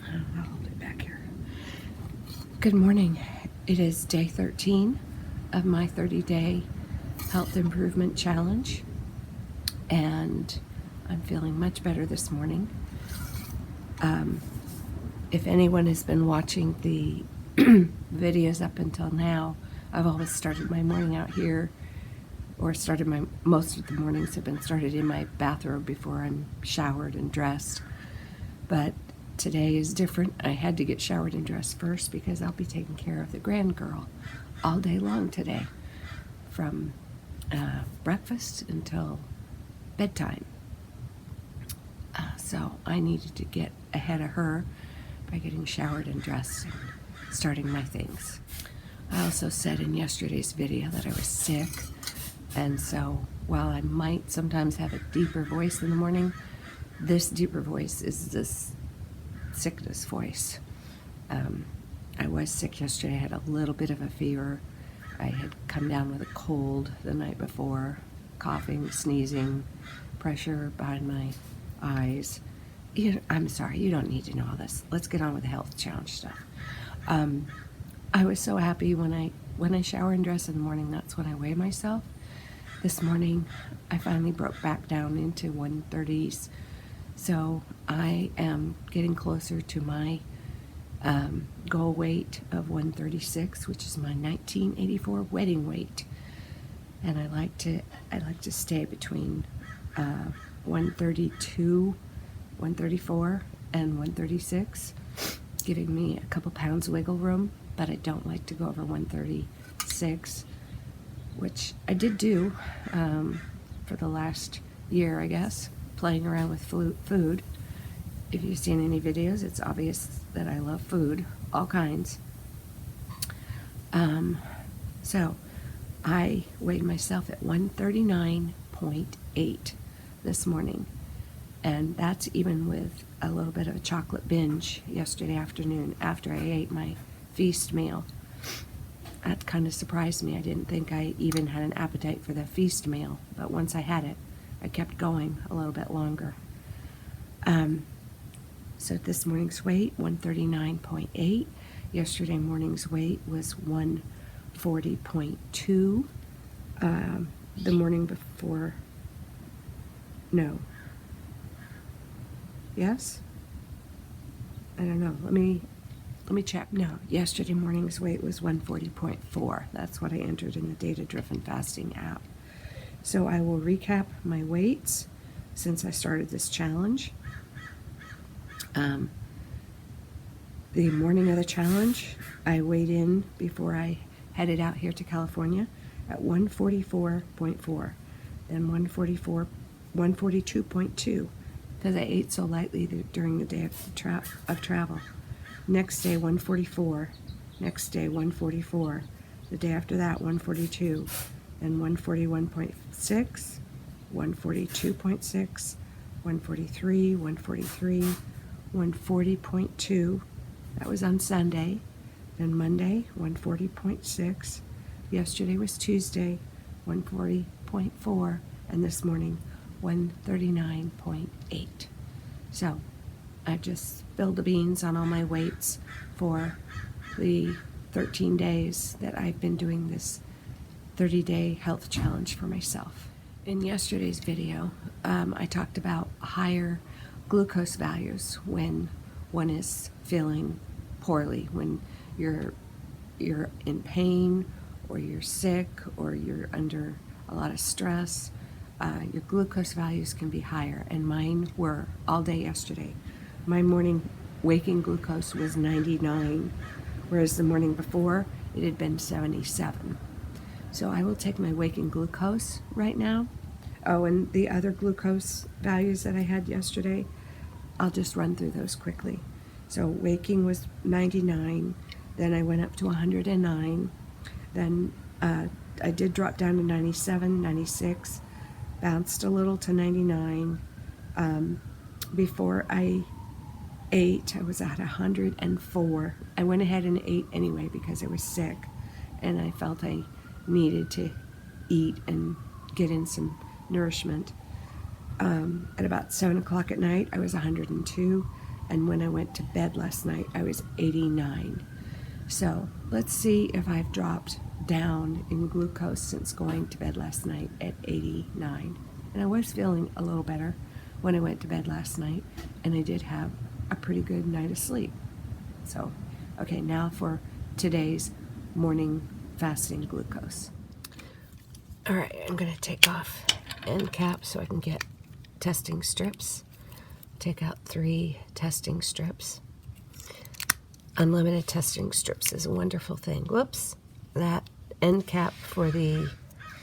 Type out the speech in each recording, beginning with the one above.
I'll hold it back here. Good morning. It is day 13 of my 30-day health improvement challenge, and I'm feeling much better this morning. If anyone has been watching the videos up until now, I've always started my morning out here, or most of the mornings have been started in my bathrobe before I'm showered and dressed. But today is different. I had to get showered and dressed first because I'll be taking care of the grand girl all day long today, from breakfast until bedtime. So I needed to get ahead of her by getting showered and dressed and starting my things. I also said in yesterday's video that I was sick, and so while I might sometimes have a deeper voice in the morning, this deeper voice is this sickness voice. I was sick yesterday. I had a little bit of a fever. I had come down with a cold the night before, coughing, sneezing, pressure behind my eyes. I'm sorry, you don't need to know all this. Let's get on with the health challenge stuff. I was so happy when I shower and dress in the morning. That's when I weigh myself. This morning, I finally broke back down into 130s. So I am getting closer to my goal weight of 136, which is my 1984 wedding weight. And I like to stay between 132, 134, and 136, giving me a couple pounds wiggle room. But I don't like to go over 136, which I did do for the last year, I guess, playing around with food. If you've seen any videos, it's obvious that I love food, all kinds. So I weighed myself at 139.8 this morning, and that's even with a little bit of a chocolate binge yesterday afternoon after I ate my feast meal. That kind of surprised me. I didn't think I even had an appetite for the feast meal, but once I had it, I kept going a little bit longer. So this morning's weight, 139.8. Yesterday morning's weight was 140.2. The morning before, no. Yes? I don't know. Let me check. No, yesterday morning's weight was 140.4. That's what I entered in the data-driven fasting app. So I will recap my weights since I started this challenge. The morning of the challenge, I weighed in before I headed out here to California at 144.4, then 142.2, because I ate so lightly during the day of travel. Next day, 144. Next day, 144. The day after that, 142. Then 141.6, 142.6, 143, 143, 140.2. That was on Sunday. Then Monday, 140.6. Yesterday was Tuesday, 140.4. And this morning, 139.8. So I've just spilled the beans on all my weights for the 13 days that I've been doing this 30-day health challenge for myself. In yesterday's video, I talked about higher glucose values when one is feeling poorly, when you're in pain, or you're sick, or you're under a lot of stress. Your glucose values can be higher, and mine were all day yesterday. My morning waking glucose was 99, whereas the morning before it had been 77. So I will take my waking glucose right now. Oh, and the other glucose values that I had yesterday, I'll just run through those quickly. So waking was 99, then I went up to 109, then I did drop down to 97, 96, bounced a little to 99. Before I ate, I was at 104. I went ahead and ate anyway because I was sick, and I felt I needed to eat and get in some nourishment. At about 7 o'clock at night, I was 102. And when I went to bed last night, I was 89. So let's see if I've dropped down in glucose since going to bed last night at 89. And I was feeling a little better when I went to bed last night, and I did have a pretty good night of sleep. So, okay, now for today's morning fasting glucose. All right, I'm going to take off end cap so I can get testing strips. Take out 3 testing strips. Unlimited testing strips is a wonderful thing. Whoops, that end cap for the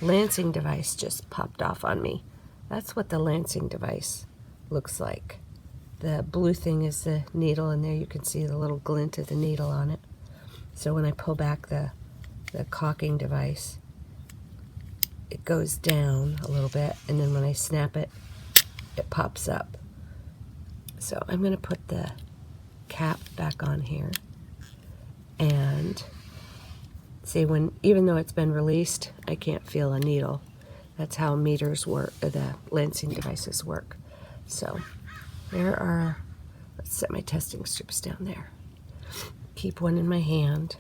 lancing device just popped off on me. That's what the lancing device looks like. The blue thing is the needle, and there you can see the little glint of the needle on it. So when I pull back the caulking device, it goes down a little bit, and then when I snap it, it pops up. So I'm going to put the cap back on here, and see, even though it's been released, I can't feel a needle. That's how meters work, the lancing devices work. So there are, let's set my testing strips down there. Keep one in my hand,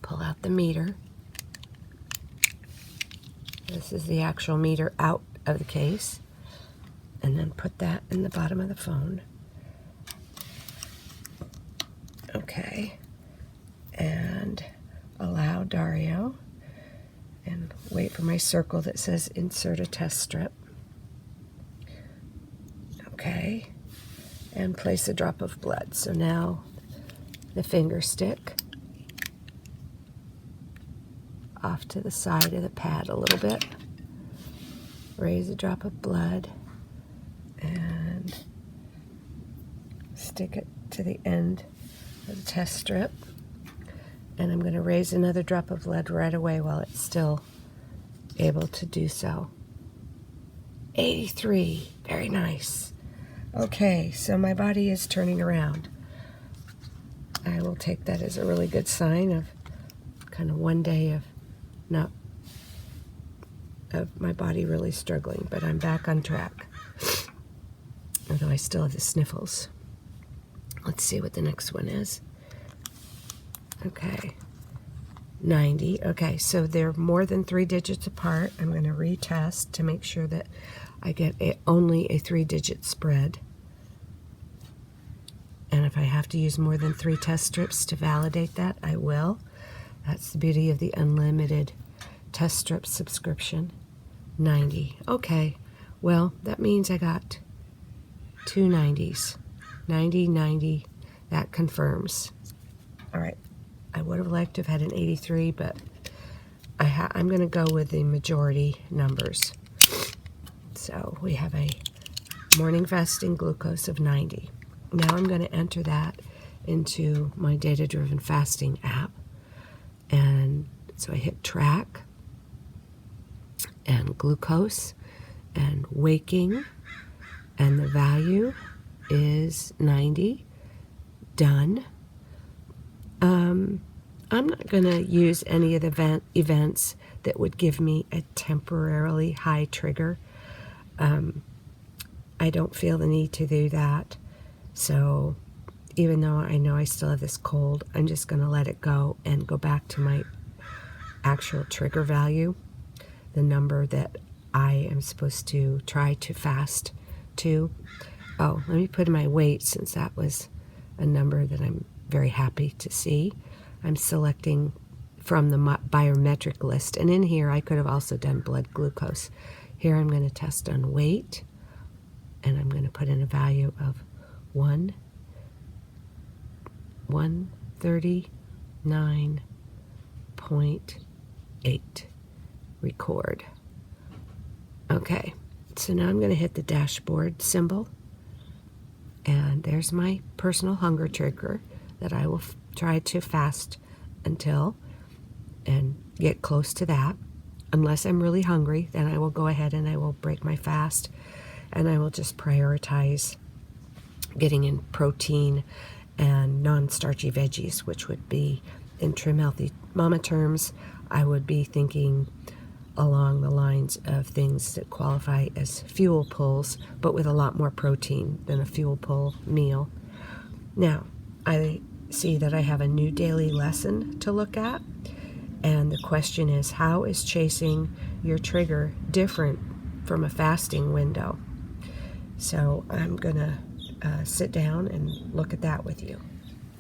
pull out the meter. This is the actual meter out of the case, and then put that in the bottom of the phone. Okay, and allow Dario, and wait for my circle that says insert a test strip. Okay, and place a drop of blood. So now the finger stick off to the side of the pad a little bit. Raise a drop of blood and stick it to the end of the test strip. And I'm going to raise another drop of blood right away while it's still able to do so. 83, very nice. Okay, so my body is turning around. I will take that as a really good sign of kind of one day of my body really struggling, but I'm back on track. Although I still have the sniffles. Let's see what the next one is. Okay, 90. Okay, so they're more than 3 digits apart. I'm going to retest to make sure that I get only a 3-digit spread. And if I have to use more than 3 test strips to validate that, I will. That's the beauty of the unlimited test strip subscription. 90. Okay, well, that means I got 2 90s. 90, 90, that confirms. All right, I would have liked to have had an 83, but I'm going to go with the majority numbers. So we have a morning fasting glucose of 90. Now I'm going to enter that into my data-driven fasting app. And so I hit track and glucose and waking, and the value is 90. Done. I'm not going to use any of the events that would give me a temporarily high trigger. I don't feel the need to do that. So even though I know I still have this cold, I'm just going to let it go and go back to my actual trigger value, the number that I am supposed to try to fast to. Oh, let me put in my weight, since that was a number that I'm very happy to see. I'm selecting from the biometric list, and in here I could have also done blood glucose. Here I'm going to test on weight, and I'm going to put in a value of 139.8. Record. Okay, so now I'm going to hit the dashboard symbol, and there's my personal hunger trigger that I will try to fast until and get close to that. Unless I'm really hungry, then I will go ahead and I will break my fast, and I will just prioritize getting in protein and non-starchy veggies, which would be, in Trim Healthy Mama terms, I would be thinking along the lines of things that qualify as fuel pulls, but with a lot more protein than a fuel pull meal. Now, I see that I have a new daily lesson to look at, and the question is, how is chasing your trigger different from a fasting window? So I'm gonna sit down and look at that with you.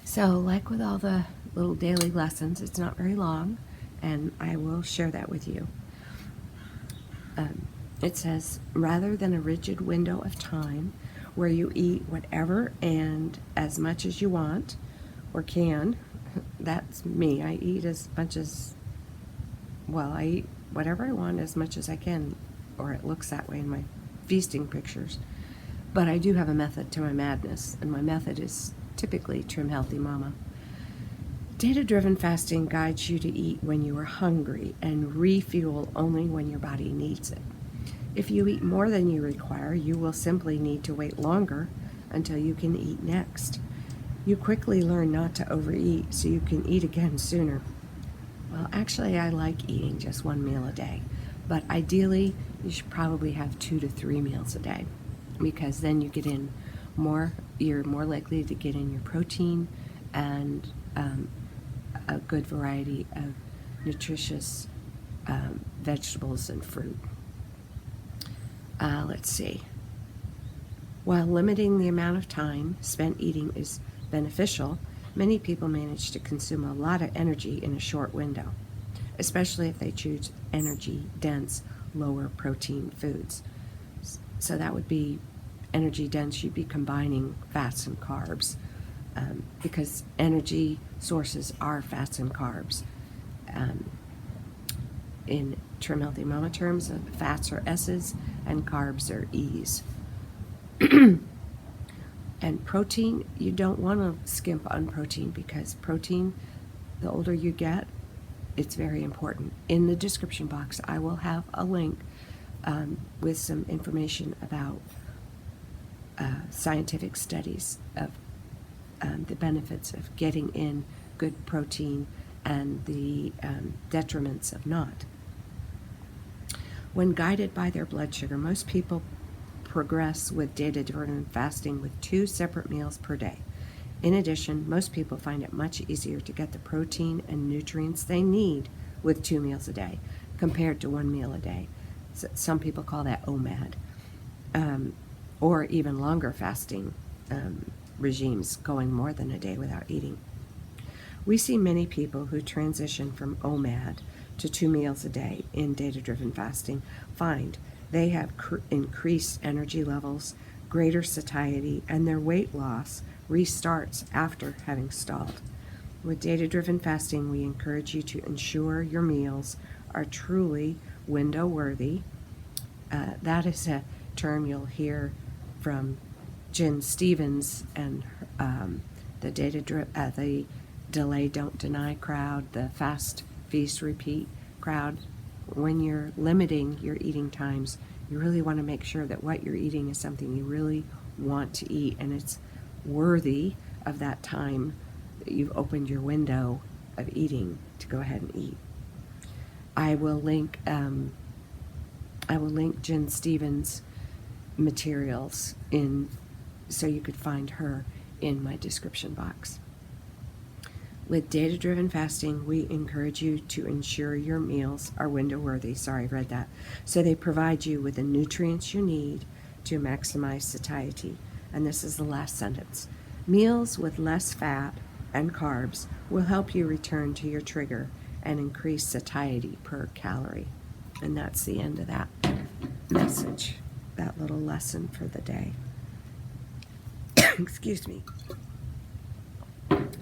So like with all the little daily lessons, it's not very long, and I will share that with you. It says, rather than a rigid window of time where you eat whatever and as much as you want or can, that's me. I eat as much as, well, I eat whatever I want as much as I can, or it looks that way in my feasting pictures. But I do have a method to my madness, and my method is typically Trim Healthy Mama. Data-driven fasting guides you to eat when you are hungry and refuel only when your body needs it. If you eat more than you require, you will simply need to wait longer until you can eat next. You quickly learn not to overeat so you can eat again sooner. Well, actually, I like eating just one meal a day, but ideally, you should probably have 2 to 3 meals a day, because then you get in more, you're more likely to get in your protein and a good variety of nutritious vegetables and fruit. Let's see. While limiting the amount of time spent eating is beneficial, many people manage to consume a lot of energy in a short window, especially if they choose energy-dense, lower protein foods. So that would be energy-dense, you'd be combining fats and carbs, because energy sources are fats and carbs. In Trim Healthy Mama terms, fats are S's and carbs are E's. And protein, you don't want to skimp on protein, because protein, the older you get, it's very important. In the description box, I will have a link with some information about scientific studies of the benefits of getting in good protein and the detriments of not. When guided by their blood sugar, most people progress with data-driven fasting with 2 separate meals per day. In addition, most people find it much easier to get the protein and nutrients they need with 2 meals a day compared to 1 meal a day. So some people call that OMAD, or even longer fasting regimes, going more than a day without eating. We see many people who transition from OMAD to 2 meals a day in data-driven fasting find they have increased energy levels, greater satiety, and their weight loss restarts after having stalled. With data-driven fasting, we encourage you to ensure your meals are truly window-worthy. That is a term you'll hear from Jen Stevens and the Delay Don't Deny crowd, the Fast Feast Repeat crowd. When you're limiting your eating times, you really want to make sure that what you're eating is something you really want to eat, and it's worthy of that time that you've opened your window of eating to go ahead and eat. I will link Jen Stevens' materials in, so you could find her in my description box. With data-driven fasting, we encourage you to ensure your meals are window-worthy. Sorry, I read that. So they provide you with the nutrients you need to maximize satiety. And this is the last sentence. Meals with less fat and carbs will help you return to your trigger and increase satiety per calorie. And that's the end of that message, that little lesson for the day. Excuse me.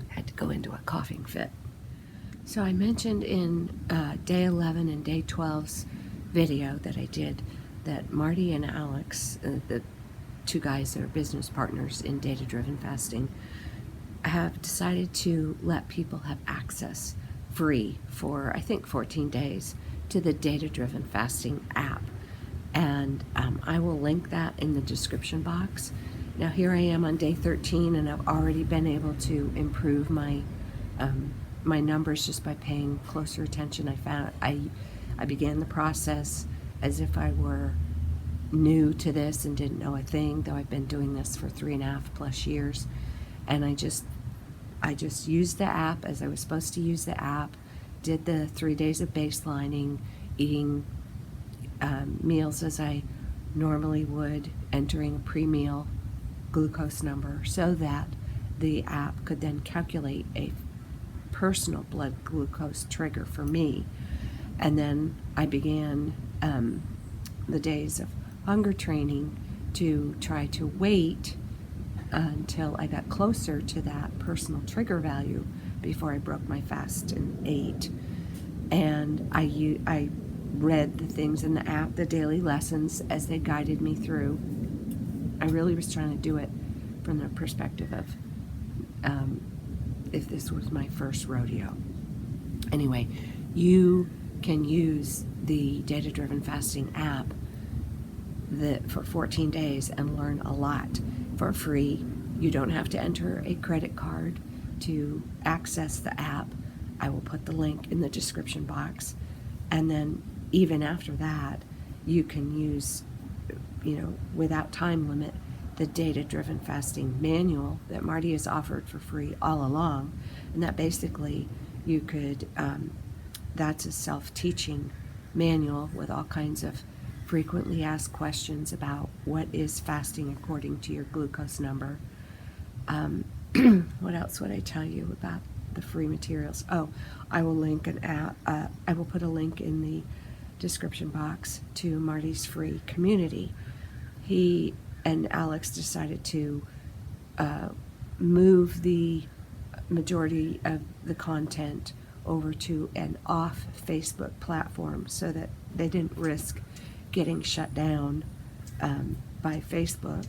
Had to go into a coughing fit. So I mentioned in day 11 and day 12's video that I did that Marty and Alex, the 2 guys that are business partners in data-driven fasting, have decided to let people have access free for, I think, 14 days to the data-driven fasting app. And I will link that in the description box. Now here I am on day 13, and I've already been able to improve my my numbers just by paying closer attention. I I began the process as if I were new to this and didn't know a thing, though I've been doing this for 3.5+ years. And I just used the app as I was supposed to use the app, did the 3 days of baselining, eating meals as I normally would, entering a pre-meal glucose number so that the app could then calculate a personal blood glucose trigger for me. And then I began the days of hunger training to try to wait until I got closer to that personal trigger value before I broke my fast and ate. And I read the things in the app, the daily lessons, as they guided me through. I really was trying to do it from the perspective of if this was my first rodeo. Anyway, you can use the data-driven fasting app for 14 days and learn a lot for free. You don't have to enter a credit card to access the app. I will put the link in the description box. And then even after that, you can use, without time limit, the data-driven fasting manual that Marty has offered for free all along. And that basically you could, that's a self-teaching manual with all kinds of frequently asked questions about what is fasting according to your glucose number. What else would I tell you about the free materials? Oh, I will link an app. I will put a link in the description box to Marty's free community. He and Alex decided to move the majority of the content over to an off Facebook platform so that they didn't risk getting shut down by Facebook.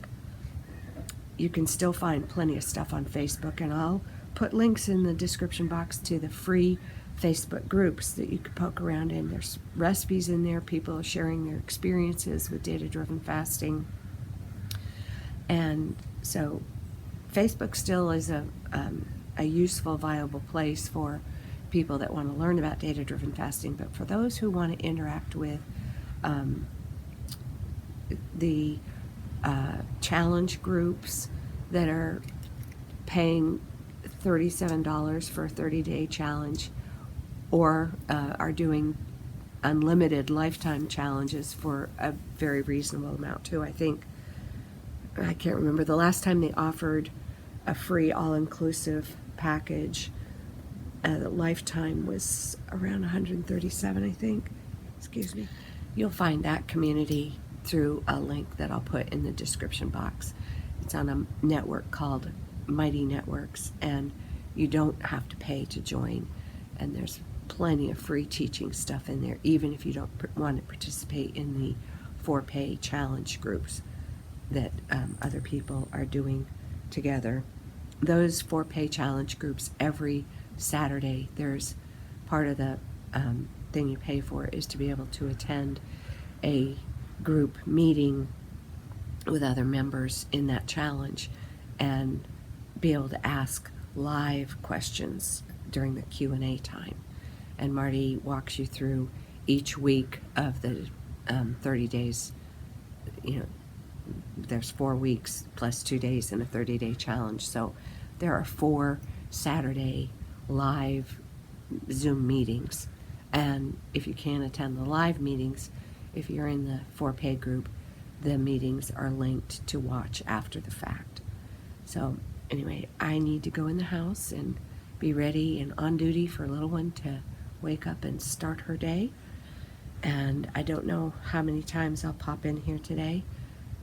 You can still find plenty of stuff on Facebook, and I'll put links in the description box to the free Facebook groups that you can poke around in. There's recipes in there. People are sharing their experiences with data-driven fasting. And so Facebook still is a useful, viable place for people that want to learn about data-driven fasting. But for those who want to interact with the challenge groups that are paying $37 for a 30-day challenge, or are doing unlimited lifetime challenges for a very reasonable amount too. I can't remember the last time they offered a free all-inclusive package. The lifetime was around $137, I think. Excuse me. You'll find that community through a link that I'll put in the description box. It's on a network called Mighty Networks, and you don't have to pay to join. And there's plenty of free teaching stuff in there, even if you don't want to participate in the for-pay challenge groups that other people are doing together. Those for-pay challenge groups, every Saturday, there's part of the thing you pay for is to be able to attend a group meeting with other members in that challenge and be able to ask live questions during the Q&A time. And Marty walks you through each week of the 30 days. There's 4 weeks plus 2 days in a 30-day challenge. So there are 4 Saturday live Zoom meetings. And if you can't attend the live meetings, if you're in the for-pay group, the meetings are linked to watch after the fact. So anyway, I need to go in the house and be ready and on duty for little one to wake up and start her day. And I don't know how many times I'll pop in here today,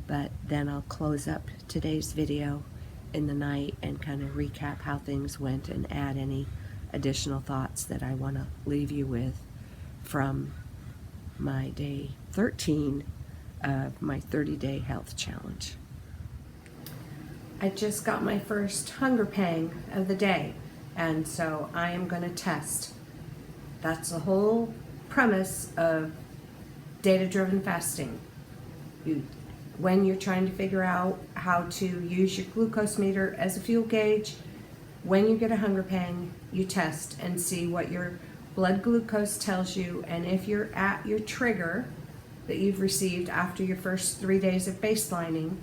but then I'll close up today's video in the night and kind of recap how things went and add any additional thoughts that I want to leave you with from my day 13 of my 30-day health challenge. I just got my first hunger pang of the day, and so I am going to test. That's the whole premise of data-driven fasting. When you're trying to figure out how to use your glucose meter as a fuel gauge, when you get a hunger pang, you test and see what your blood glucose tells you, and if you're at your trigger that you've received after your first 3 days of baselining,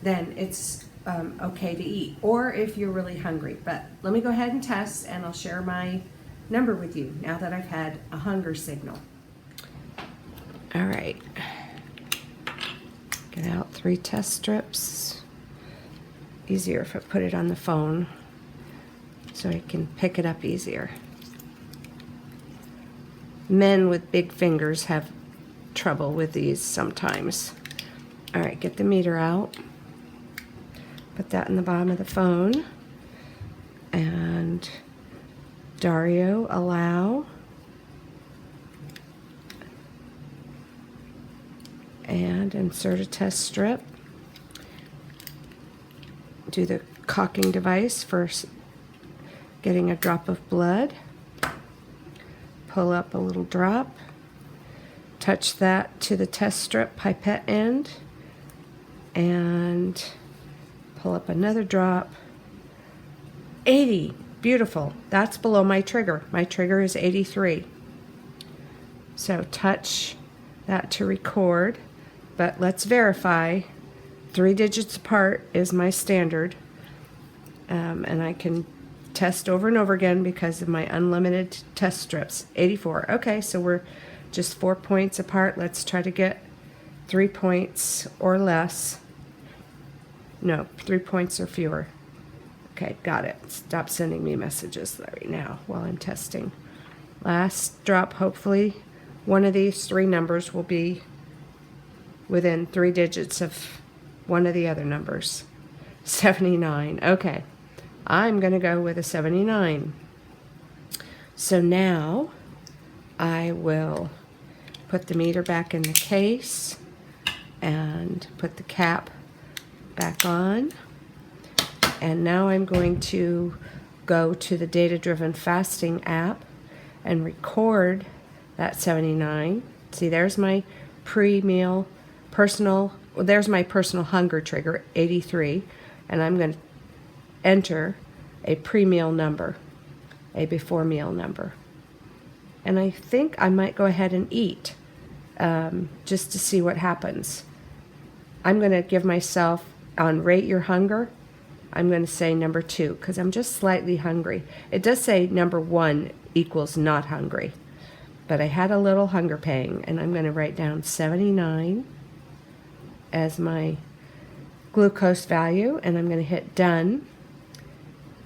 then it's okay to eat, or if you're really hungry. But let me go ahead and test, and I'll share my number with you now that I've had a hunger signal. All right, get out 3 test strips. Easier if I put it on the phone so I can pick it up easier. Men with big fingers have trouble with these sometimes. All right, get the meter out. Put that in the bottom of the phone. And Dario, allow. And insert a test strip. Do the cocking device for getting a drop of blood. Pull up a little drop. Touch that to the test strip pipette end. And pull up another drop. 80. Beautiful. That's below my trigger. My trigger is 83. So touch that to record. But let's verify. 3 digits apart is my standard. And I can test over and over again because of my unlimited test strips. 84. Okay, so we're just 4 points apart. Let's try to get 3 points or less. No, 3 points or fewer. Okay, got it. Stop sending me messages right now while I'm testing. Last drop, hopefully one of these 3 numbers will be within 3 digits of one of the other numbers. 79. Okay, I'm going to go with a 79. So now I will put the meter back in the case and put the cap back on. And now I'm going to go to the data-driven fasting app and record that 79. See, there's my pre-meal personal, well, there's my personal hunger trigger, 83, and I'm going to enter a pre-meal number, a before meal number. And I think I might go ahead and eat just to see what happens. I'm going to give myself, on rate your hunger, I'm going to say number 2 because I'm just slightly hungry. It does say number 1 equals not hungry, but I had a little hunger pang, and I'm going to write down 79 as my glucose value, and I'm going to hit done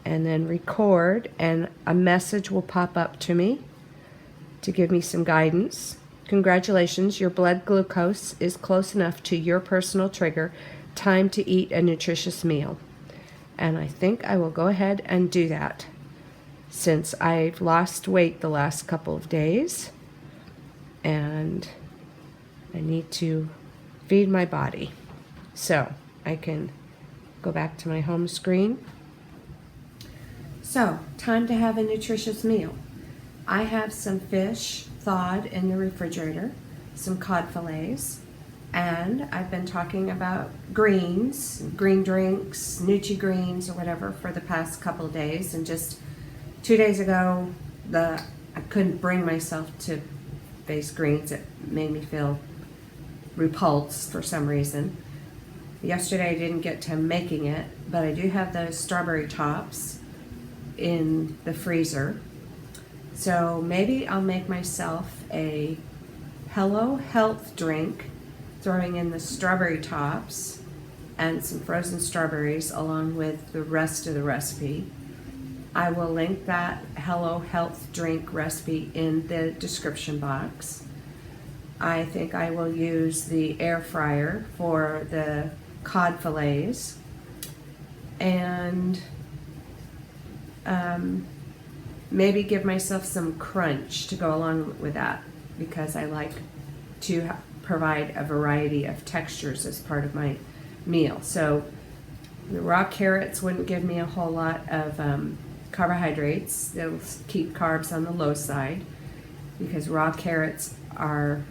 and then record, and a message will pop up to me to give me some guidance. Congratulations, your blood glucose is close enough to your personal trigger. Time to eat a nutritious meal. And I think I will go ahead and do that since I've lost weight the last couple of days and I need to feed my body. So I can go back to my home screen. So, time to have a nutritious meal. I have some fish thawed in the refrigerator, some cod fillets, and I've been talking about greens, green drinks, Nutri-Greens or whatever for the past couple of days, and just 2 days ago I couldn't bring myself to face greens. It made me feel repulsed for some reason. Yesterday I didn't get to making it, but I do have those strawberry tops in the freezer. So maybe I'll make myself a Hello Health drink, throwing in the strawberry tops and some frozen strawberries along with the rest of the recipe. I will link that Hello Health drink recipe in the description box. I think I will use the air fryer for the cod fillets, and maybe give myself some crunch to go along with that, because I like to provide a variety of textures as part of my meal. So the raw carrots wouldn't give me a whole lot of carbohydrates. They'll keep carbs on the low side, because raw carrots are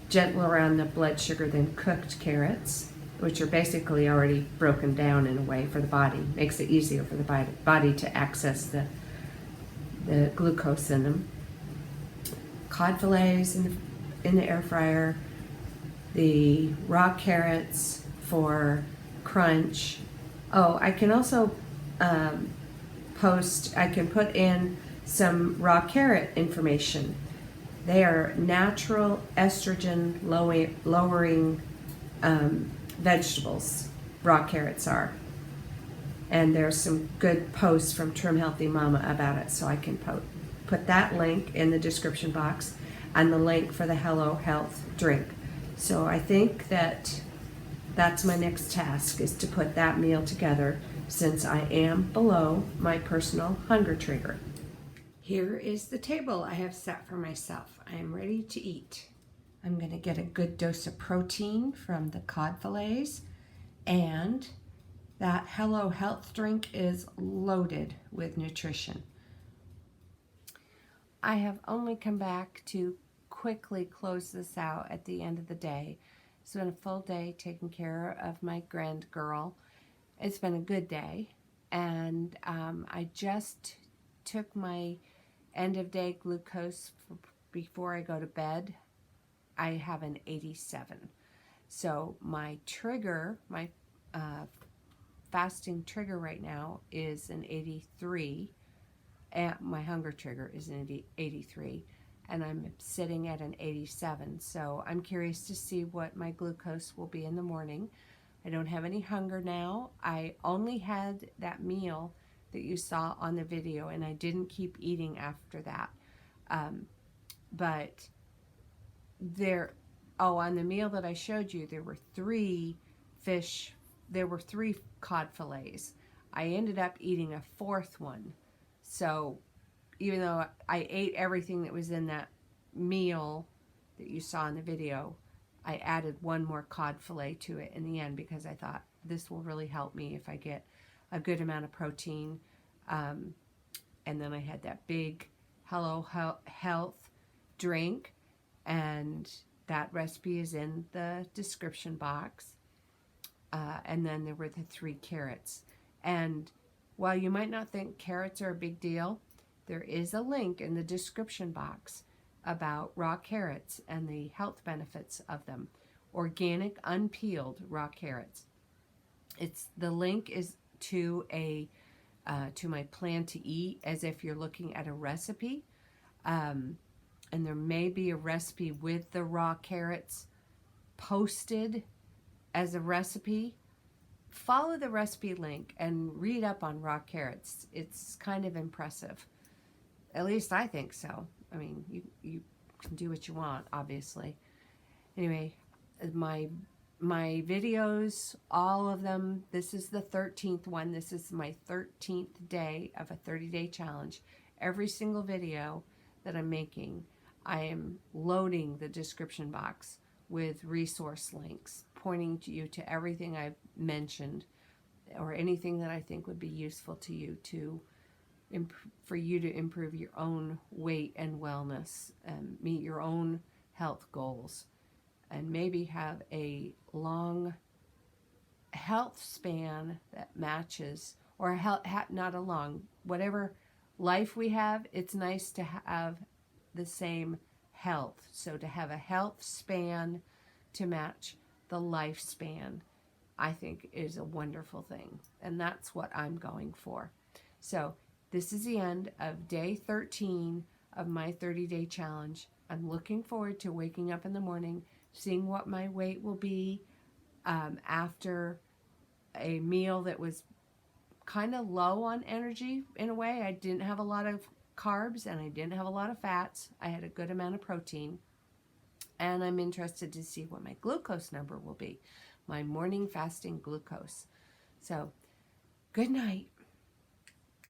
gentler on the blood sugar than cooked carrots, which are basically already broken down in a way for the body. Makes it easier for the body to access the glucose in them. cod fillets in the air fryer, the raw carrots for crunch. Oh, I can also I can put in some raw carrot information. They are natural estrogen lowering vegetables, raw carrots are. And there's some good posts from Trim Healthy Mama about it, so I can put that link in the description box and the link for the Hello Health drink. So I think that's my next task, is to put that meal together, since I am below my personal hunger trigger. Here is the table I have set for myself. I am ready to eat. I'm going to get a good dose of protein from the cod fillets, and that Hello Health drink is loaded with nutrition. I have only come back to quickly close this out at the end of the day. It's been a full day taking care of my grand girl. It's been a good day, and I just took my end of day glucose before I go to bed. I have an 87. So my trigger, my fasting trigger right now is an 83, and my hunger trigger is an 83, and I'm sitting at an 87. So I'm curious to see what my glucose will be in the morning. I don't have any hunger now. I only had that meal that you saw on the video, and I didn't keep eating after that. But on the meal that I showed you, there were 3 cod fillets. I ended up eating a 4th one. So even though I ate everything that was in that meal that you saw in the video, I added 1 more cod fillet to it in the end, because I thought this will really help me if I get a good amount of protein. And then I had that big Hello Health drink, and that recipe is in the description box. And then there were the 3 carrots. And while you might not think carrots are a big deal, there is a link in the description box about raw carrots and the health benefits of them. Organic, unpeeled raw carrots. The link is to my plan to eat, as if you're looking at a recipe. And there may be a recipe with the raw carrots posted as a recipe. Follow the recipe link and read up on raw carrots. It's kind of impressive. At least I think so. I mean, you can do what you want, obviously. Anyway, my videos, all of them, this is the 13th one. This is my 13th day of a 30-day challenge. Every single video that I'm making, I am loading the description box with resource links, pointing you to everything I've mentioned, or anything that I think would be useful to you for you to improve your own weight and wellness and meet your own health goals, and maybe have a long health span that matches, or not a long, whatever life we have, it's nice to have the same health. So to have a health span to match the lifespan, I think is a wonderful thing. And that's what I'm going for. So this is the end of day 13 of my 30-day challenge. I'm looking forward to waking up in the morning, seeing what my weight will be after a meal that was kind of low on energy in a way. I didn't have a lot of carbs and I didn't have a lot of fats. I had a good amount of protein. And I'm interested to see what my glucose number will be, my morning fasting glucose. So, good night.